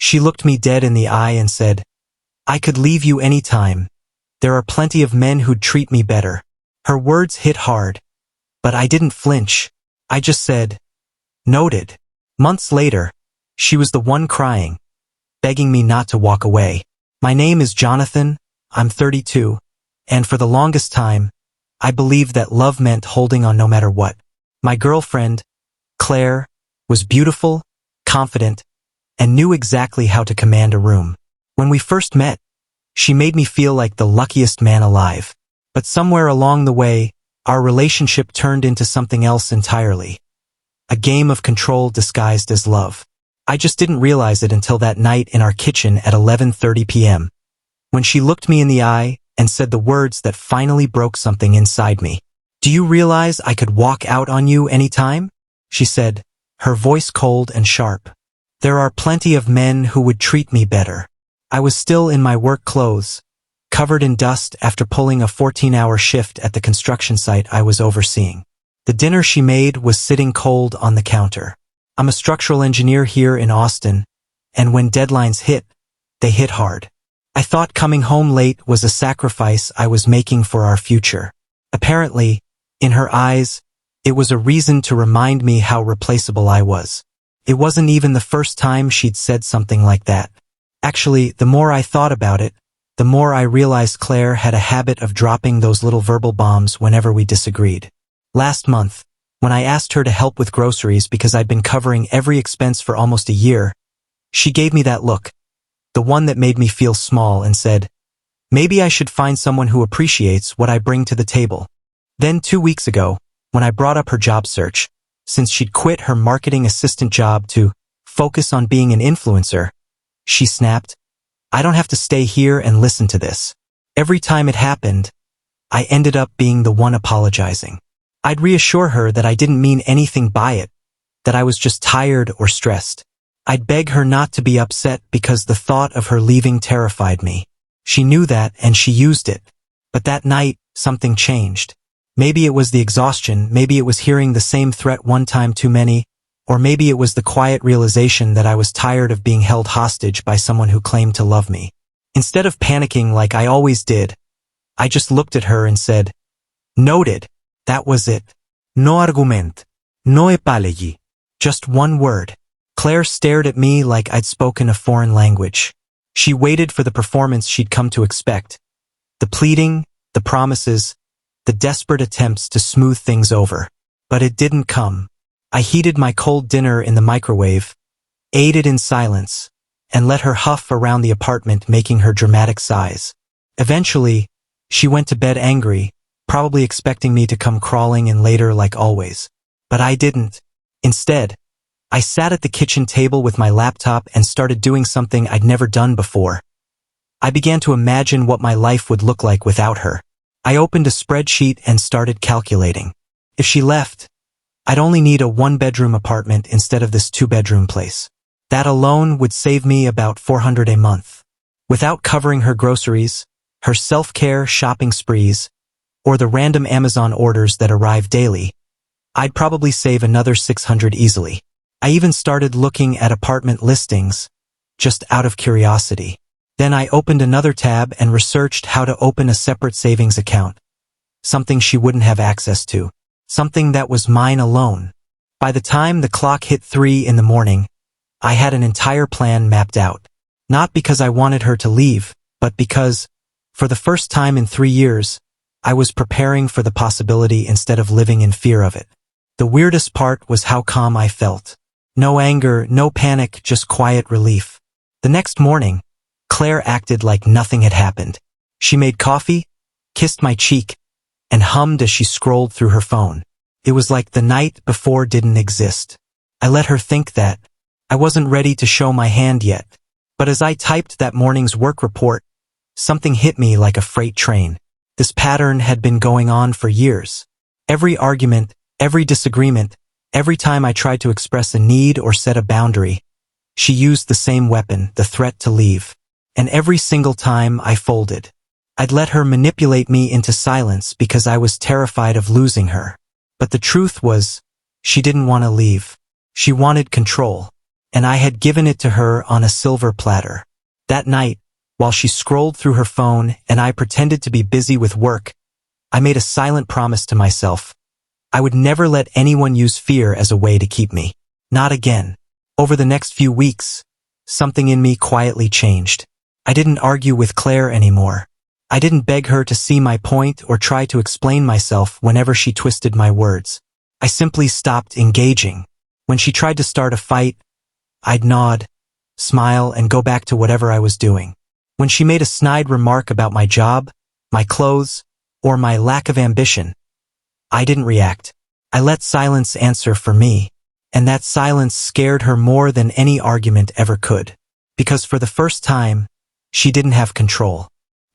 She looked me dead in the eye and said, "I could leave you any time. There are plenty of men who'd treat me better." Her words hit hard, but I didn't flinch. I just said, "Noted." Months later, she was the one crying, begging me not to walk away. My name is Jonathan, I'm 32, and for the longest time, I believed that love meant holding on no matter what. My girlfriend, Claire, was beautiful, confident, and knew exactly how to command a room. When we first met, she made me feel like the luckiest man alive. But somewhere along the way, our relationship turned into something else entirely. A game of control disguised as love. I just didn't realize it until that night in our kitchen at 11:30 p.m. when she looked me in the eye and said the words that finally broke something inside me. "Do you realize I could walk out on you anytime?" she said, her voice cold and sharp. "There are plenty of men who would treat me better." I was still in my work clothes, covered in dust after pulling a 14-hour shift at the construction site I was overseeing. The dinner she made was sitting cold on the counter. I'm a structural engineer here in Austin, and when deadlines hit, they hit hard. I thought coming home late was a sacrifice I was making for our future. Apparently, in her eyes, it was a reason to remind me how replaceable I was. It wasn't even the first time she'd said something like that. Actually, the more I thought about it, the more I realized Claire had a habit of dropping those little verbal bombs whenever we disagreed. Last month, when I asked her to help with groceries because I'd been covering every expense for almost a year, she gave me that look, the one that made me feel small, and said, "Maybe I should find someone who appreciates what I bring to the table." Then 2 weeks ago, when I brought up her job search, since she'd quit her marketing assistant job to focus on being an influencer, she snapped, "I don't have to stay here and listen to this." Every time it happened, I ended up being the one apologizing. I'd reassure her that I didn't mean anything by it, that I was just tired or stressed. I'd beg her not to be upset because the thought of her leaving terrified me. She knew that and she used it. But that night, something changed. Maybe it was the exhaustion, maybe it was hearing the same threat one time too many, or maybe it was the quiet realization that I was tired of being held hostage by someone who claimed to love me. Instead of panicking like I always did, I just looked at her and said, "Noted." That was it. No argument. No apology. Just one word. Claire stared at me like I'd spoken a foreign language. She waited for the performance she'd come to expect. The pleading, the promises, the desperate attempts to smooth things over. But it didn't come. I heated my cold dinner in the microwave, ate it in silence, and let her huff around the apartment, making her dramatic sighs. Eventually, she went to bed angry, probably expecting me to come crawling in later like always. But I didn't. Instead, I sat at the kitchen table with my laptop and started doing something I'd never done before. I began to imagine what my life would look like without her. I opened a spreadsheet and started calculating. If she left, I'd only need a one-bedroom apartment instead of this two-bedroom place. That alone would save me about $400 a month. Without covering her groceries, her self-care shopping sprees, or the random Amazon orders that arrive daily, I'd probably save another $600 easily. I even started looking at apartment listings, just out of curiosity. Then I opened another tab and researched how to open a separate savings account, something she wouldn't have access to, something that was mine alone. By the time the clock hit 3 in the morning, I had an entire plan mapped out. Not because I wanted her to leave, but because, for the first time in 3 years, I was preparing for the possibility instead of living in fear of it. The weirdest part was how calm I felt. No anger, no panic, just quiet relief. The next morning, Claire acted like nothing had happened. She made coffee, kissed my cheek, and hummed as she scrolled through her phone. It was like the night before didn't exist. I let her think that. I wasn't ready to show my hand yet. But as I typed that morning's work report, something hit me like a freight train. This pattern had been going on for years. Every argument, every disagreement, every time I tried to express a need or set a boundary, she used the same weapon, the threat to leave. And every single time I folded. I'd let her manipulate me into silence because I was terrified of losing her. But the truth was, she didn't want to leave. She wanted control. and I had given it to her on a silver platter. That night, while she scrolled through her phone and I pretended to be busy with work, I made a silent promise to myself. I would never let anyone use fear as a way to keep me. Not again. Over the next few weeks, something in me quietly changed. I didn't argue with Claire anymore. I didn't beg her to see my point or try to explain myself whenever she twisted my words. I simply stopped engaging. When she tried to start a fight, I'd nod, smile, and go back to whatever I was doing. When she made a snide remark about my job, my clothes, or my lack of ambition, I didn't react. I let silence answer for me, and that silence scared her more than any argument ever could. Because for the first time, she didn't have control.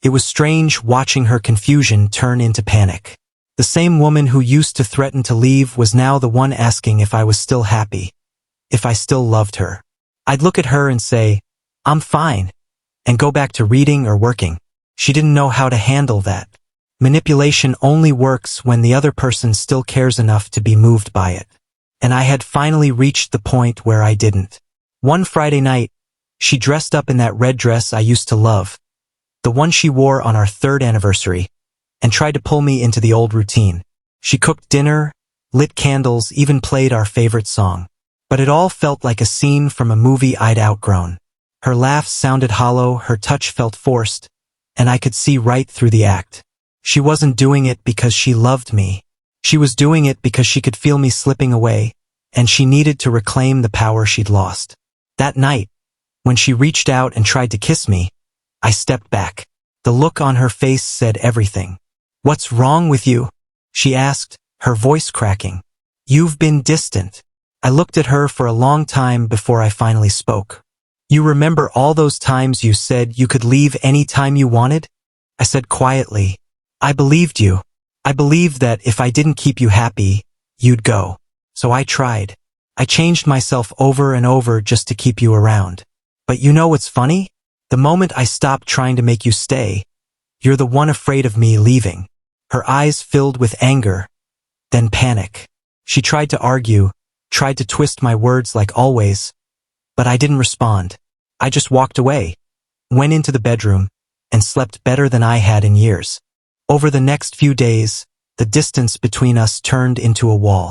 It was strange watching her confusion turn into panic. The same woman who used to threaten to leave was now the one asking if I was still happy, if I still loved her. I'd look at her and say, "I'm fine," and go back to reading or working. She didn't know how to handle that. Manipulation only works when the other person still cares enough to be moved by it. And I had finally reached the point where I didn't. One Friday night, she dressed up in that red dress I used to love, the one she wore on our 3rd anniversary, and tried to pull me into the old routine. She cooked dinner, lit candles, even played our favorite song. But it all felt like a scene from a movie I'd outgrown. Her laughs sounded hollow, her touch felt forced, and I could see right through the act. She wasn't doing it because she loved me. She was doing it because she could feel me slipping away, and she needed to reclaim the power she'd lost. That night, when she reached out and tried to kiss me, I stepped back. The look on her face said everything. "What's wrong with you?" she asked, her voice cracking. "You've been distant." I looked at her for a long time before I finally spoke. "You remember all those times you said you could leave any time you wanted?" I said quietly. "I believed you. I believed that if I didn't keep you happy, you'd go. So I tried. I changed myself over and over just to keep you around. But you know what's funny? The moment I stopped trying to make you stay, you're the one afraid of me leaving." Her eyes filled with anger, then panic. She tried to argue, tried to twist my words like always, but I didn't respond. I just walked away, went into the bedroom, and slept better than I had in years. Over the next few days, the distance between us turned into a wall.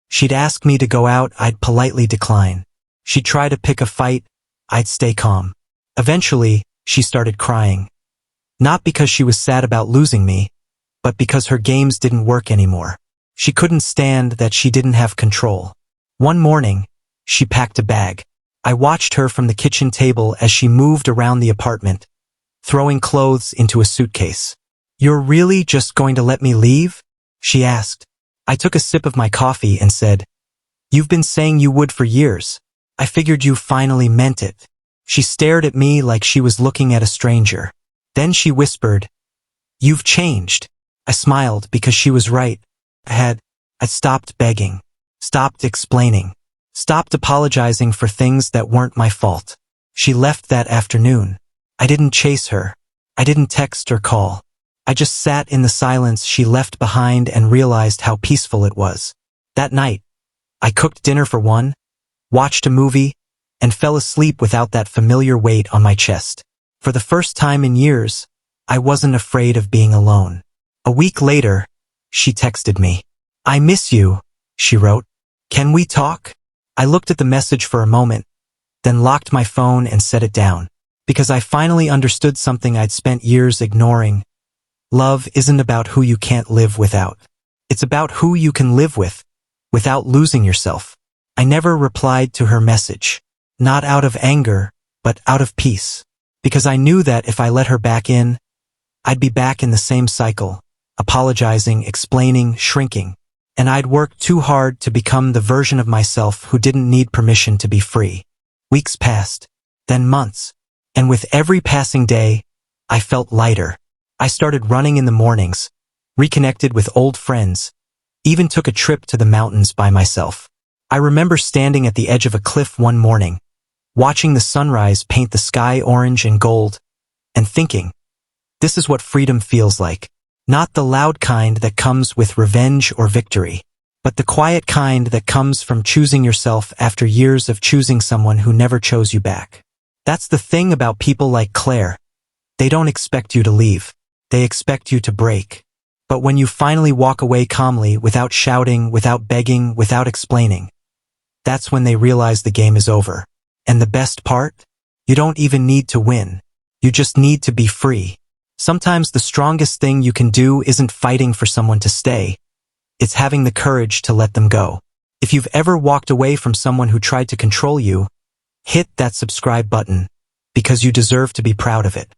She'd ask me to go out, I'd politely decline. She'd try to pick a fight, I'd stay calm. Eventually, she started crying. Not because she was sad about losing me, but because her games didn't work anymore. She couldn't stand that she didn't have control. One morning, she packed a bag. I watched her from the kitchen table as she moved around the apartment, throwing clothes into a suitcase. "You're really just going to let me leave?" she asked. I took a sip of my coffee and said, "You've been saying you would for years. I figured you finally meant it." She stared at me like she was looking at a stranger. Then she whispered, "You've changed." I smiled because she was right. I'd stopped begging, stopped explaining, stopped apologizing for things that weren't my fault. She left that afternoon. I didn't chase her. I didn't text or call. I just sat in the silence she left behind and realized how peaceful it was. That night, I cooked dinner for one, watched a movie, and fell asleep without that familiar weight on my chest. For the first time in years, I wasn't afraid of being alone. A week later, she texted me. "I miss you," she wrote. "Can we talk?" I looked at the message for a moment, then locked my phone and set it down, because I finally understood something I'd spent years ignoring. Love isn't about who you can't live without. It's about who you can live with, without losing yourself. I never replied to her message, not out of anger, but out of peace, because I knew that if I let her back in, I'd be back in the same cycle, apologizing, explaining, shrinking, and I'd worked too hard to become the version of myself who didn't need permission to be free. Weeks passed, then months, and with every passing day, I felt lighter. I started running in the mornings, reconnected with old friends, even took a trip to the mountains by myself. I remember standing at the edge of a cliff one morning, watching the sunrise paint the sky orange and gold, and thinking, this is what freedom feels like. Not the loud kind that comes with revenge or victory, but the quiet kind that comes from choosing yourself after years of choosing someone who never chose you back. That's the thing about people like Claire. They don't expect you to leave. They expect you to break. But when you finally walk away calmly, without shouting, without begging, without explaining, that's when they realize the game is over. And the best part? You don't even need to win. You just need to be free. Sometimes the strongest thing you can do isn't fighting for someone to stay. It's having the courage to let them go. If you've ever walked away from someone who tried to control you, hit that subscribe button, because you deserve to be proud of it.